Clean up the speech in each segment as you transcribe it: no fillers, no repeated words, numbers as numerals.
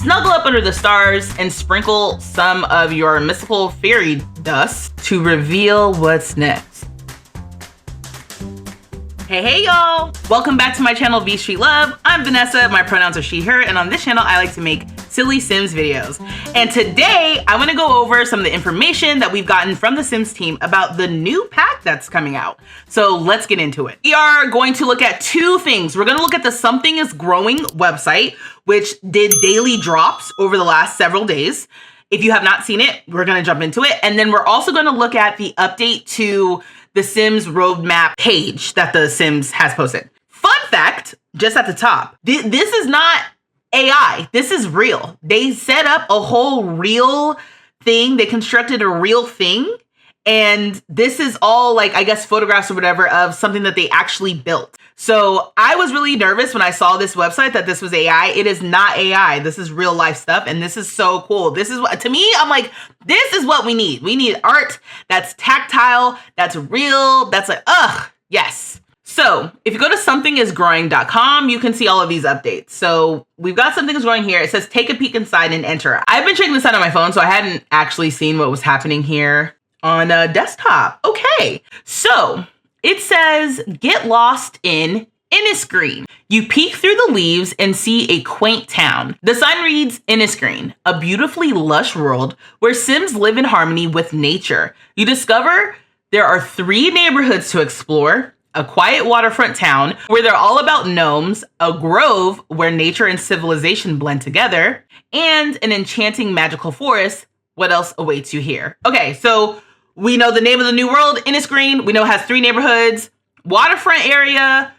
Snuggle up under the stars and sprinkle some of your mystical fairy dust to reveal what's next. Hey y'all! Welcome back to my channel, vstreetlove. I'm Vanessa, my pronouns are she, her, and on this channel I like to make silly Sims videos. And today I want to go over some of the information that we've gotten from the Sims team about the new pack that's coming out. So let's get into it. We are going to look at two things. We're going to look at the Something is Growing website, which did daily drops over the last several days. If you have not seen it, we're going to jump into it. And then we're also going to look at the update to the Sims roadmap page that the Sims has posted. Fun fact, just at the top, this is not AI. This is real. They set up a whole real thing. They constructed a real thing. And this is all like, I guess, photographs or whatever of something that they actually built. So I was really nervous when I saw this website that this was AI. It is not AI. This is real life stuff. And this is so cool. This is what, to me, I'm like, this is what we need. We need art that's tactile, that's real, that's like, yes. So if you go to somethingisgrowing.com, you can see all of these updates. So we've got Something is Growing here. It says, take a peek inside and enter. I've been checking this out on my phone, so I hadn't actually seen what was happening here on a desktop. Okay, so it says, get lost in Innisgreen. You peek through the leaves and see a quaint town. The sign reads, Innisgreen, a beautifully lush world where Sims live in harmony with nature. You discover there are 3 neighborhoods to explore, a quiet waterfront town where they're all about gnomes, a grove where nature and civilization blend together, and an enchanting magical forest. What else awaits you here? Okay, so we know the name of the new world, Innisgreen. We know it has 3 neighborhoods, waterfront area,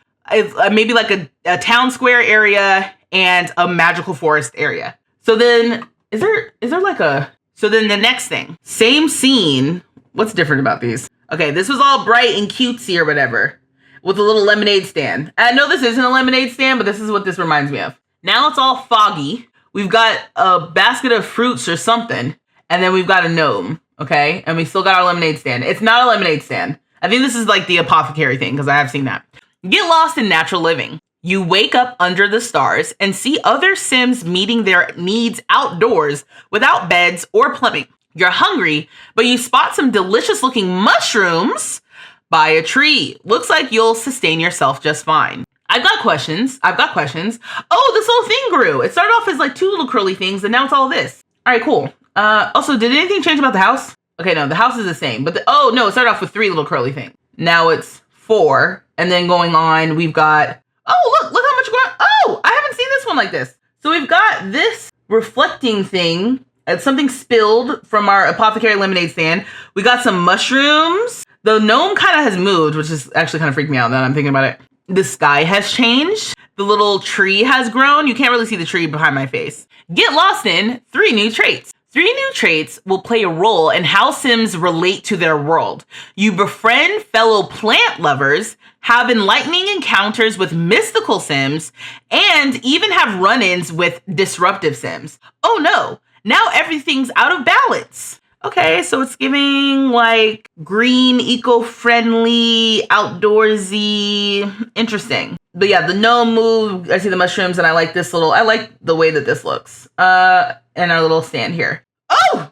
maybe like a town square area, and a magical forest area. So then, is there like a, so then the next thing, same scene. What's different about these? Okay, this was all bright and cutesy or whatever with a little lemonade stand. I know this isn't a lemonade stand, but this is what this reminds me of. Now it's all foggy. We've got a basket of fruits or something, and then we've got a gnome. Okay, and we still got our lemonade stand. It's not a lemonade stand. I think this is like the apothecary thing because I have seen that. Get lost in natural living. You wake up under the stars and see other Sims meeting their needs outdoors without beds or plumbing. You're hungry, but you spot some delicious looking mushrooms by a tree. Looks like you'll sustain yourself just fine. I've got questions. Oh, this whole thing grew. It started off as like 2 little curly things and now it's all this. All right, cool. Also, did anything change about the house? Okay, no, the house is the same, but oh no, it started off with 3 little curly things. Now it's 4, and then going on, we've got, oh, look how much going, oh, I haven't seen this one like this. So we've got this reflecting thing, something spilled from our apothecary lemonade stand. We got some mushrooms. The gnome kind of has moved, which is actually kind of freaked me out now that I'm thinking about it. The sky has changed. The little tree has grown. You can't really see the tree behind my face. Get lost in 3 new traits. 3 new traits will play a role in how Sims relate to their world. You befriend fellow plant lovers, have enlightening encounters with mystical Sims, and even have run-ins with disruptive Sims. Oh no, now everything's out of balance. Okay, so it's giving like green, eco-friendly, outdoorsy, interesting. But yeah, the gnome move, I see the mushrooms, and I like this little, I like the way that this looks. And our little stand here. Oh!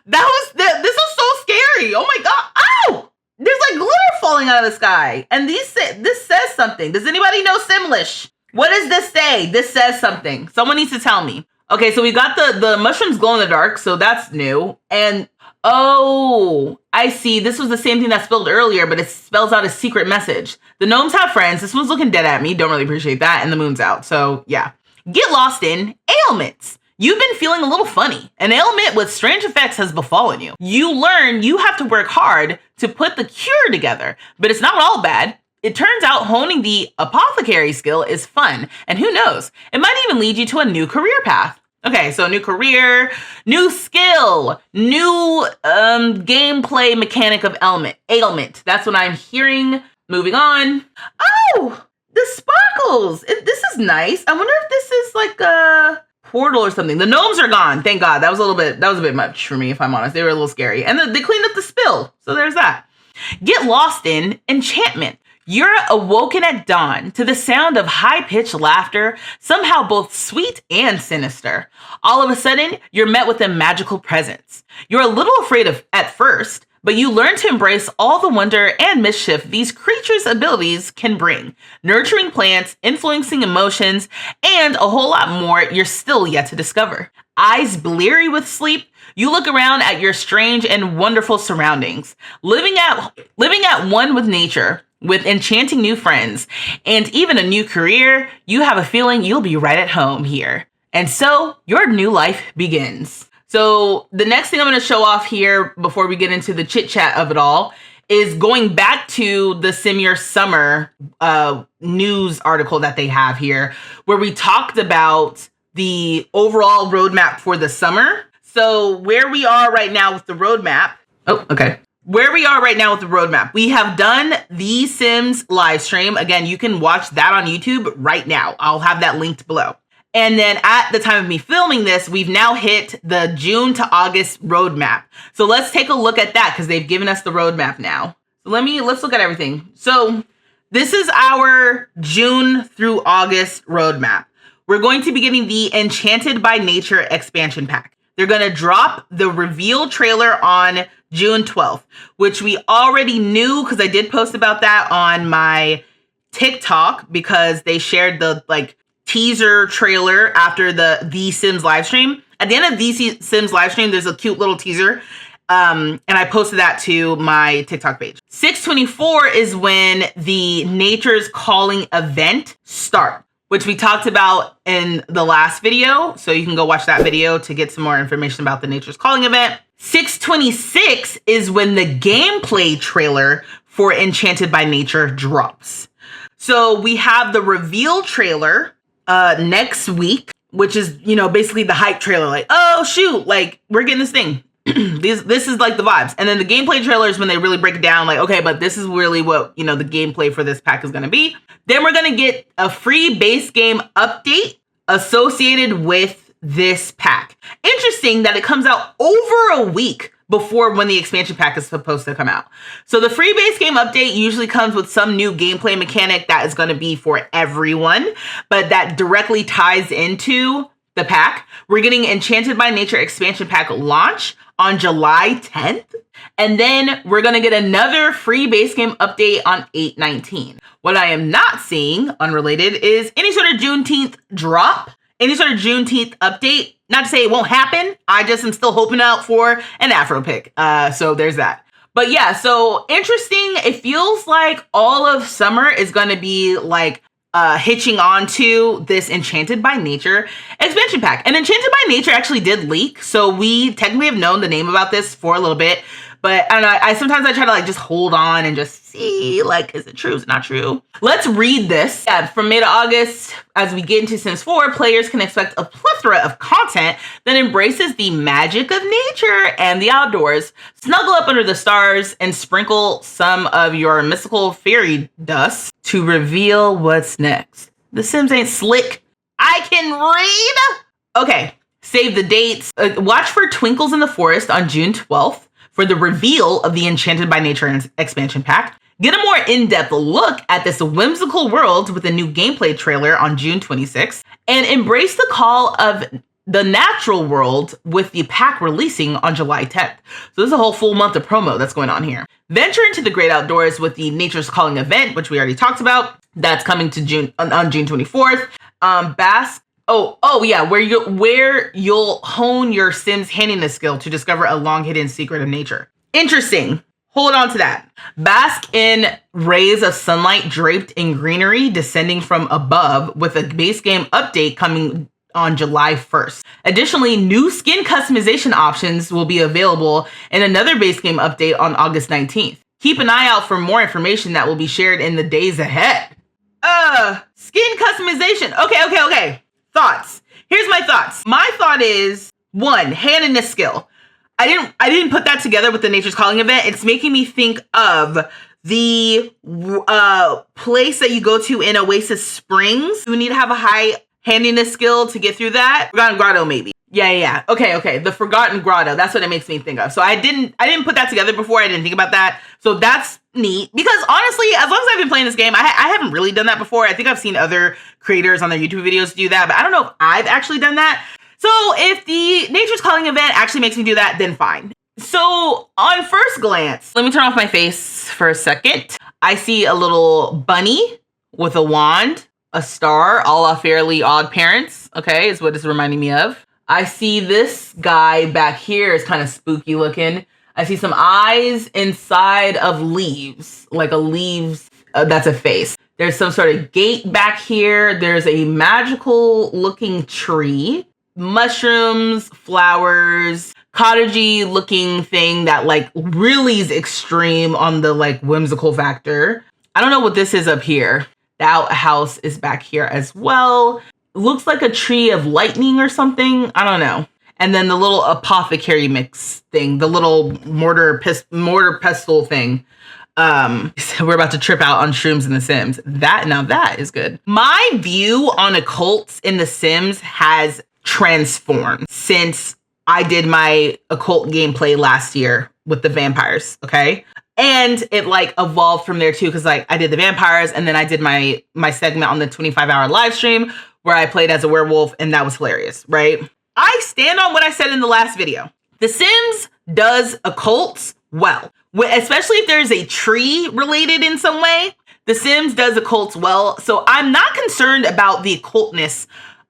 This is so scary. Oh my God. Oh! There's like glitter falling out of the sky. And this says something. Does anybody know Simlish? What does this say? This says something. Someone needs to tell me. Okay, so we got the mushrooms glow in the dark, so that's new. And oh, I see. This was the same thing that spelled earlier, but it spells out a secret message. The gnomes have friends. This one's looking dead at me. Don't really appreciate that. And the moon's out. So yeah. Get lost in ailments. You've been feeling a little funny. An ailment with strange effects has befallen you. You learn you have to work hard to put the cure together, but it's not all bad. It turns out honing the apothecary skill is fun. And who knows, it might even lead you to a new career path. Okay, so new career, new skill, new gameplay mechanic of ailment. That's what I'm hearing. Moving on. Oh, the sparkles. This is nice. I wonder if this is like a portal or something. The gnomes are gone. Thank God. That was a bit much for me, if I'm honest. They were a little scary. And they cleaned up the spill. So there's that. Get lost in enchantment. You're awoken at dawn to the sound of high-pitched laughter, somehow both sweet and sinister. All of a sudden, you're met with a magical presence. You're a little afraid of at first, but you learn to embrace all the wonder and mischief these creatures' abilities can bring. Nurturing plants, influencing emotions, and a whole lot more you're still yet to discover. Eyes bleary with sleep, you look around at your strange and wonderful surroundings, living at one with nature, with enchanting new friends, and even a new career. You have a feeling you'll be right at home here. And so your new life begins. So the next thing I'm going to show off here before we get into the chit chat of it all is going back to the Sim Your Summer news article that they have here, where we talked about the overall roadmap for the summer. So where we are right now with the roadmap. Oh, okay. Where we are right now with the roadmap, we have done the Sims live stream. Again, you can watch that on YouTube right now. I'll have that linked below. And then at the time of me filming this, we've now hit the June to August roadmap. So let's take a look at that because they've given us the roadmap now. So let's look at everything. So this is our June through August roadmap. We're going to be getting the Enchanted by Nature expansion pack. They're going to drop the reveal trailer on June 12th, which we already knew because I did post about that on my TikTok because they shared the teaser trailer after the Sims live stream. At the end of the Sims live stream, there's a cute little teaser. And I posted that to my TikTok page. 6/24 is when the Nature's Calling event starts, which we talked about in the last video. So you can go watch that video to get some more information about the Nature's Calling event. 6/26 is when the gameplay trailer for Enchanted by Nature drops. So we have the reveal trailer next week, which is, basically the hype trailer. Like, oh shoot, we're getting this thing. This is like the vibes. And then the gameplay trailer is when they really break it down. Like, okay, but this is really what, the gameplay for this pack is going to be. Then we're going to get a free base game update associated with this pack. Interesting that it comes out over a week before when the expansion pack is supposed to come out. So the free base game update usually comes with some new gameplay mechanic that is going to be for everyone, but that directly ties into the pack. We're getting Enchanted by Nature expansion pack launch on July 10th. And then we're going to get another free base game update on 8/19. What I am not seeing, unrelated, is any sort of Juneteenth drop, any sort of Juneteenth update. Not to say it won't happen. I just am still hoping out for an Afro pick. So there's that. But yeah, so interesting. It feels like all of summer is going to be hitching on to this Enchanted by Nature expansion pack. And Enchanted by Nature actually did leak. So we technically have known the name about this for a little bit. But I don't know, I sometimes try to just hold on and just see, is it true? Is it not true? Let's read this. Yeah, from May to August, as we get into Sims 4, players can expect a plethora of content that embraces the magic of nature and the outdoors. Snuggle up under the stars and sprinkle some of your mystical fairy dust to reveal what's next. The Sims ain't slick. I can read. Okay, save the dates. Watch for Twinkles in the Forest on June 12th. For the reveal of the Enchanted by Nature expansion pack. Get a more in-depth look at this whimsical world with a new gameplay trailer on June 26th. And embrace the call of the natural world with the pack releasing on July 10th. So this is a whole full month of promo that's going on here. Venture into the great outdoors with the Nature's Calling event, which we already talked about. That's coming to on June 24th. Bask. Oh yeah, where you'll hone your Sims handiness skill to discover a long hidden secret of nature. Interesting. Hold on to that. Bask in rays of sunlight draped in greenery descending from above with a base game update coming on July 1st. Additionally, new skin customization options will be available in another base game update on August 19th. Keep an eye out for more information that will be shared in the days ahead. Skin customization. Okay. Thoughts. Here's my thoughts. My thought is, 1, handiness skill. I didn't put that together with the Nature's Calling event. It's making me think of the place that you go to in Oasis Springs. You need to have a high handiness skill to get through that. Forgotten Grotto, maybe. Yeah. Okay. The Forgotten Grotto. That's what it makes me think of. So I didn't put that together before. I didn't think about that. So that's neat. Because honestly, as long as I've been playing this game, I haven't really done that before. I think I've seen other creators on their YouTube videos do that, but I don't know if I've actually done that. So if the Nature's Calling event actually makes me do that, then fine. So on first glance, let me turn off my face for a second. I see a little bunny with a wand, a star, a la Fairly Odd Parents, okay, is what it's reminding me of. I see this guy back here is kind of spooky looking. I see some eyes inside of leaves, like a leaves, that's a face. There's some sort of gate back here. There's a magical looking tree, mushrooms, flowers, cottagey looking thing that like really is extreme on the like whimsical factor. I don't know what this is up here. The outhouse is back here as well. Looks like a tree of lightning or something. I don't know. And then the little apothecary mix thing, the little mortar pestle thing. We're about to trip out on shrooms in The Sims. Now that is good. My view on occults in The Sims has transformed since I did my occult gameplay last year with the vampires, okay? And it like evolved from there too, because like I did the vampires and then I did my segment on the 25-hour live stream where I played as a werewolf, and that was hilarious, right? I stand on what I said in the last video. The Sims does occults well, especially if there's a tree related in some way. The Sims does occults well, so I'm not concerned about the occultness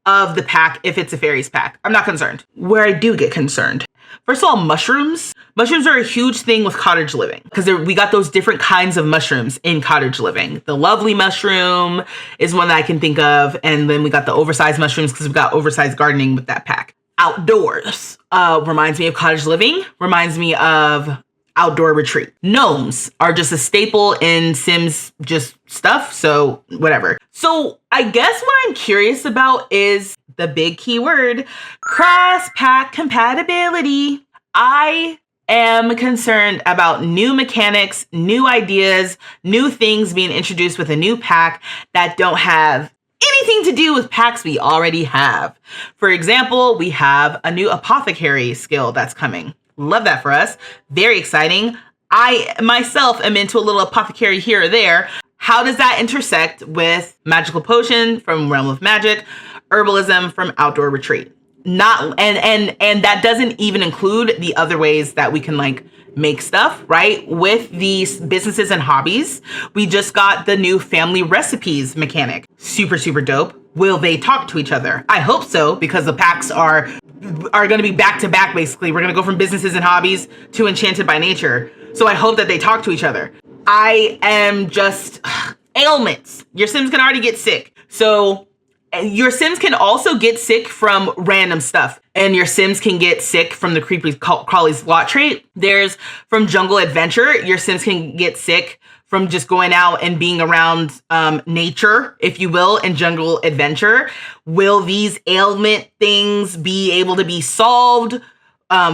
of the pack if it's a fairies pack. I'm not concerned. Where I do get concerned, first of all, mushrooms. Mushrooms are a huge thing with cottage living because we got those different kinds of mushrooms in cottage living. The lovely mushroom is one that I can think of. And then we got the oversized mushrooms because we've got oversized gardening with that pack. Outdoors reminds me of cottage living, reminds me of outdoor retreat. Gnomes are just a staple in Sims just stuff. So whatever. So I guess what I'm curious about is the big keyword, cross-pack compatibility. I am concerned about new mechanics, new ideas, new things being introduced with a new pack that don't have anything to do with packs we already have. For example, we have a new apothecary skill that's coming. Love that for us. Very exciting. I myself am into a little apothecary here or there. How does that intersect with magical potion from Realm of Magic, herbalism from Outdoor Retreat? Not and that doesn't even include the other ways that we can like make stuff, right? With these businesses and hobbies, we just got the new family recipes mechanic. Super, super dope. Will they talk to each other? I hope so, because the packs are going to be back to back, basically. We're going to go from businesses and hobbies to Enchanted by Nature. So I hope that they talk to each other. I am just ailments. Your Sims can already get sick. So your Sims can also get sick from random stuff. And your Sims can get sick from the creepy crawly slot trait. There's from jungle adventure. Your Sims can get sick from just going out and being around nature, if you will, in jungle adventure. Will these ailment things be able to be solved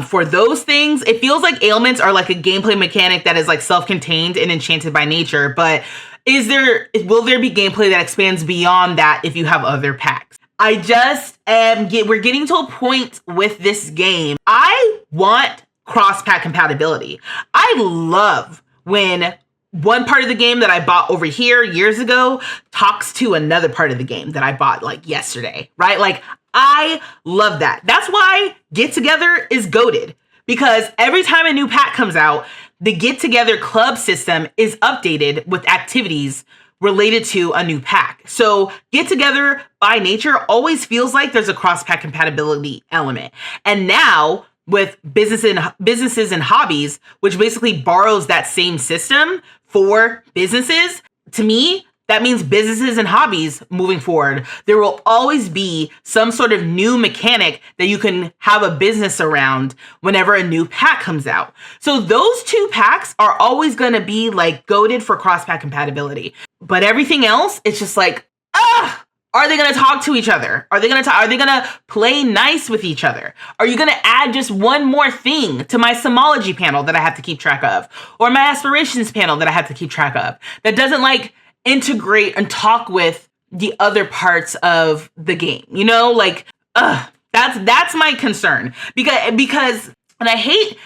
for those things? It feels like ailments are like a gameplay mechanic that is like self-contained and Enchanted by Nature, but will there be gameplay that expands beyond that if you have other packs? I just we're getting to a point with this game. I want cross-pack compatibility. I love when one part of the game that I bought over here years ago talks to another part of the game that I bought like yesterday, right? Like I love that. That's why Get Together is goated, because every time a new pack comes out, the Get Together club system is updated with activities related to a new pack. So Get Together by nature always feels like there's a cross-pack compatibility element. And now with businesses and hobbies, which basically borrows that same system for businesses, to me, that means businesses and hobbies moving forward, there will always be some sort of new mechanic that you can have a business around whenever a new pack comes out. So those two packs are always going to be like goated for cross-pack compatibility. But everything else, it's just like, are they going to talk to each other? Are they going to play nice with each other? Are you going to add just one more thing to my Simology panel that I have to keep track of? Or my Aspirations panel that I have to keep track of? That doesn't like integrate and talk with the other parts of the game, you know, like that's my concern, because and I hate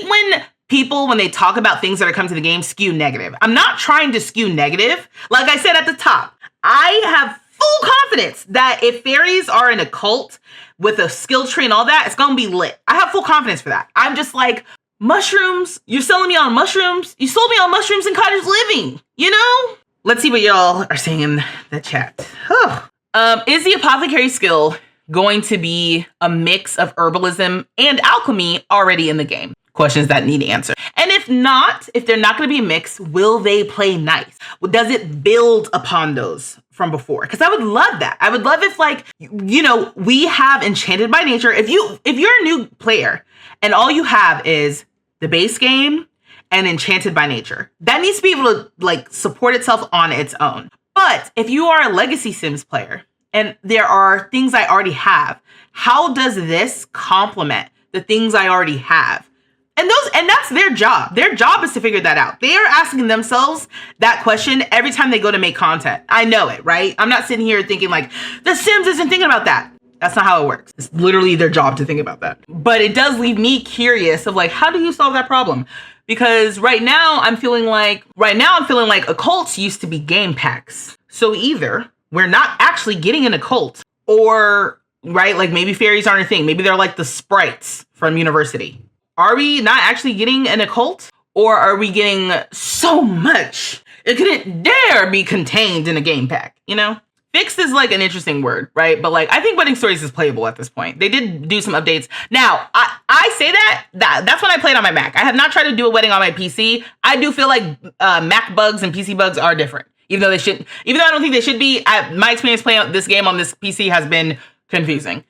when people, when they talk about things that are coming to the game, skew negative. I'm not trying to skew negative. Like I said at the top, I have full confidence that if fairies are in a cult with a skill tree and all that, it's gonna be lit. I have full confidence for that. I'm just like, mushrooms? You're selling me on mushrooms? You sold me on mushrooms and cottage living, you know? Let's see what y'all are saying in the chat. Is the apothecary skill going to be a mix of herbalism and alchemy already in the game? Questions that need answer. And if not, if they're not going to be a mix, will they play nice? Does it build upon those from before? Because I would love that. I would love if, like, you know, we have Enchanted by Nature. If you're a new player and all you have is the base game and Enchanted by Nature, that needs to be able to, like, support itself on its own. But if you are a Legacy Sims player and there are things I already have, how does this complement the things I already have? And that's their job. Their job is to figure that out. They are asking themselves that question every time they go to make content. I know it, right? I'm not sitting here thinking like, The Sims isn't thinking about that. That's not how it works. It's literally their job to think about that. But it does leave me curious of like, how do you solve that problem? Because right now I'm feeling like occults used to be game packs. So either we're not actually getting an occult, or, right, like maybe fairies aren't a thing. Maybe they're like the sprites from university. Are we not actually getting an occult? Or are we getting so much it couldn't dare be contained in a game pack, you know? Fixed is like an interesting word, right? But like, I think Wedding Stories is playable at this point. They did do some updates. Now, I say that's when I played on my Mac. I have not tried to do a wedding on my PC. I do feel like Mac bugs and PC bugs are different. Even though I don't think they should be, my experience playing this game on this PC has been confusing.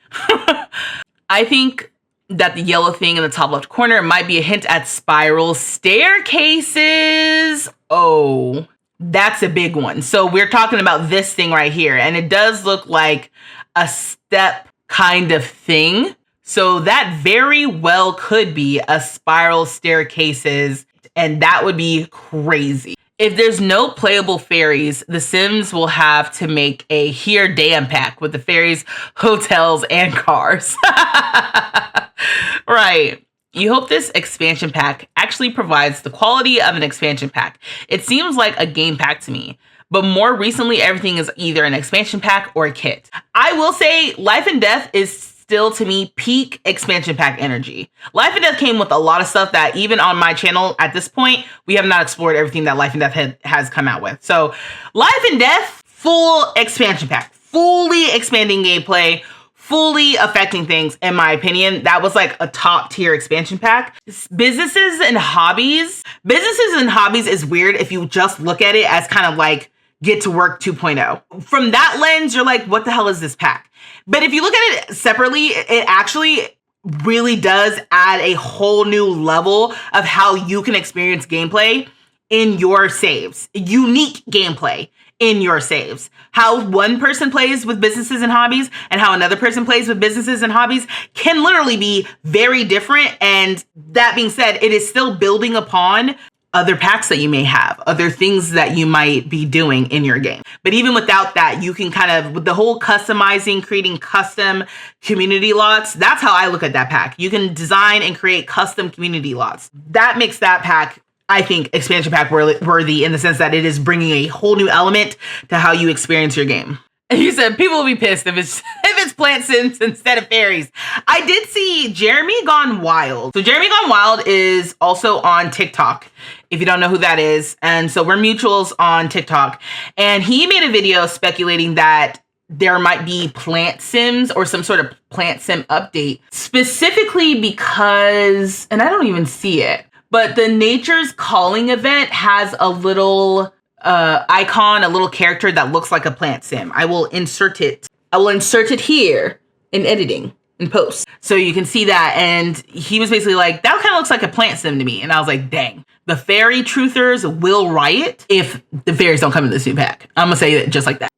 I think that the yellow thing in the top left corner might be a hint at spiral staircases. Oh, that's a big one. So we're talking about this thing right here, and it does look like a step kind of thing. So that very well could be a spiral staircases, and that would be crazy. If there's no playable fairies, The Sims will have to make a Here Damn pack with the fairies, hotels, and cars. Right. You hope this expansion pack actually provides the quality of an expansion pack. It seems like a game pack to me, but more recently, everything is either an expansion pack or a kit. I will say Life and Death is still, to me, peak expansion pack energy. Life and Death came with a lot of stuff that even on my channel at this point, we have not explored everything that Life and Death has come out with. So Life and Death, full expansion pack, fully expanding gameplay, fully affecting things, in my opinion. That was like a top tier expansion pack. Businesses and hobbies is weird if you just look at it as kind of like Get to Work 2.0. From that lens, you're like, what the hell is this pack? But if you look at it separately, it actually really does add a whole new level of how you can experience gameplay in your saves. Unique gameplay in your saves. How one person plays with businesses and hobbies and how another person plays with businesses and hobbies can literally be very different. And that being said, it is still building upon other packs that you may have, other things that you might be doing in your game. But even without that, you can kind of, with the whole customizing, creating custom community lots, that's how I look at that pack. You can design and create custom community lots. That makes that pack, I think, expansion pack worthy in the sense that it is bringing a whole new element to how you experience your game. And you said people will be pissed if it's Plant Sims instead of fairies. I did see Jeremy Gone Wild. So Jeremy Gone Wild is also on TikTok, if you don't know who that is. And so we're mutuals on TikTok. And he made a video speculating that there might be Plant Sims or some sort of Plant Sim update, specifically because, and I don't even see it, but the Nature's Calling event has a little icon, a little character that looks like a plant sim. I will insert it here in editing in post. So you can see that. And he was basically like, that kind of looks like a plant sim to me. And I was like, dang, the fairy truthers will riot if the fairies don't come in this new pack. I'm gonna say it just like that.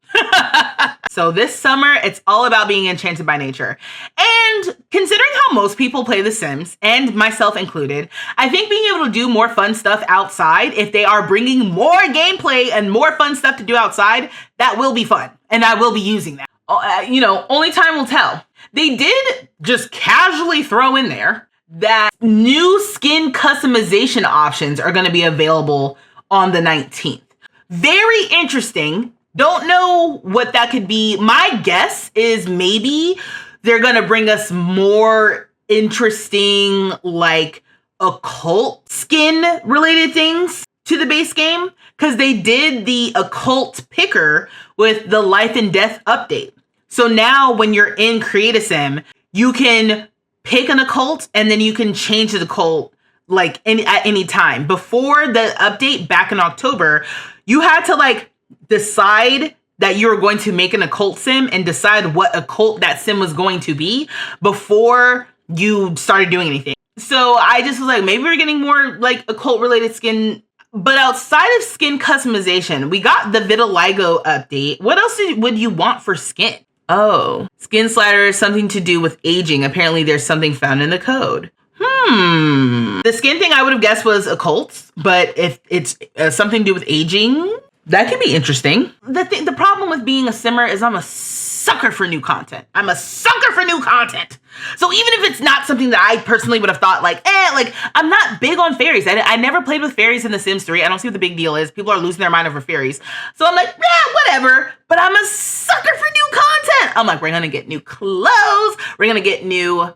So this summer, it's all about being enchanted by nature. And considering how most people play The Sims, and myself included, I think being able to do more fun stuff outside, if they are bringing more gameplay and more fun stuff to do outside, that will be fun. And I will be using that. Only time will tell. They did just casually throw in there that new skin customization options are going to be available on the 19th. Very interesting. Don't know what that could be. My guess is maybe they're going to bring us more interesting, like, occult skin related things to the base game, because they did the occult picker with the life and death update. So now when you're in Create-a-Sim, you can pick an occult and then you can change the occult like at any time. Before the update back in October, you had to like decide that you were going to make an occult sim and decide what occult that sim was going to be before you started doing anything. So I just was like, maybe we're getting more like occult related skin. But outside of skin customization, we got the vitiligo update. What else would you want for skin? Oh, skin slider is something to do with aging. Apparently there's something found in the code. The skin thing I would have guessed was occults, but if it's something to do with aging, that could be interesting. The problem with being a simmer is I'm a sucker for new content. I'm a sucker for new content. So even if it's not something that I personally would have thought like I'm not big on fairies. I never played with fairies in The Sims 3. I don't see what the big deal is. People are losing their mind over fairies. So I'm like, yeah, whatever. But I'm a sucker for new content. I'm like, we're gonna get new clothes. We're gonna get new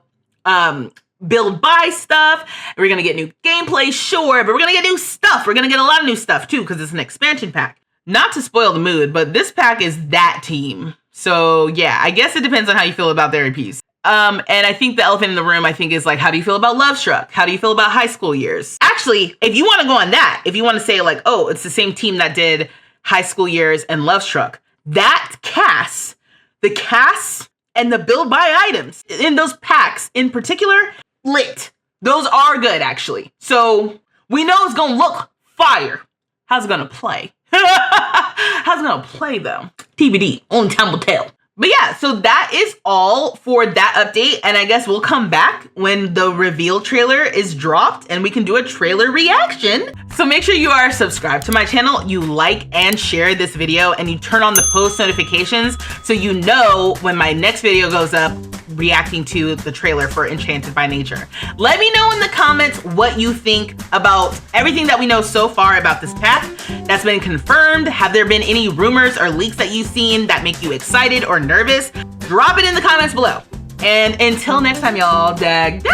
build buy stuff. We're gonna get new gameplay, sure, but we're gonna get new stuff. We're gonna get a lot of new stuff too, because it's an expansion pack. Not to spoil the mood, but this pack is that team. So yeah, I guess it depends on how you feel about their EPs. And I think the elephant in the room, I think, is like, how do you feel about Love Struck? How do you feel about High School Years? Actually, if you want to go on that, if you want to say like, oh, it's the same team that did High School Years and Love Struck, that cast, the cast and the build buy items in those packs in particular, lit. Those are good, actually. So we know it's gonna look fire. How's it gonna play? How's it gonna play though? TBD, only time will tell. But yeah, so that is all for that update. And I guess we'll come back when the reveal trailer is dropped and we can do a trailer reaction. So make sure you are subscribed to my channel, you like and share this video, and you turn on the post notifications so you know when my next video goes up reacting to the trailer for Enchanted by Nature. Let me know in the comments what you think about everything that we know so far about this pack that's been confirmed. Have there been any rumors or leaks that you've seen that make you excited or nervous? Drop it in the comments below. And until next time, y'all, dag.